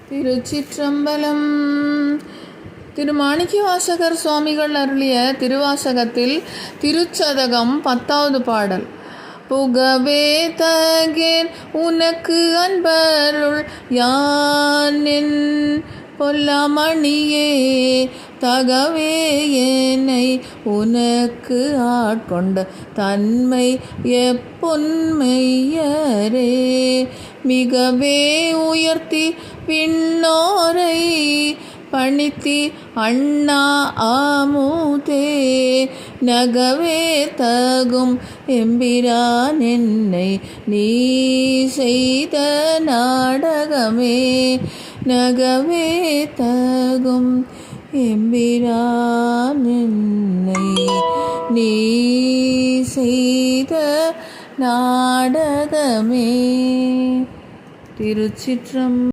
திருச்சிற்றம்பலம். திருமாணிக்கவாசகர் சுவாமிகள் அருளிய திருவாசகத்தில் திருச்சதகம் 10வது பாடல். புகவே தகேன் உனக்கு அன்பருள் யானென் பொல்லாமணியே, தகவே என்னை உனக்கு ஆட்கொண்ட தன்மை எப்பொன்மையரே, மிகவே உயர்த்தி விண்ணோரை பணித்தி அண்ணா ஆமுதே, நகவே தகும் எம்பிரான் என்னை நீ செய்த நாடகமே, நகவே தகும் எம்பிரான் என்னை நீ செய்த நாடகமே. திருச்சிற்றம்பலம்.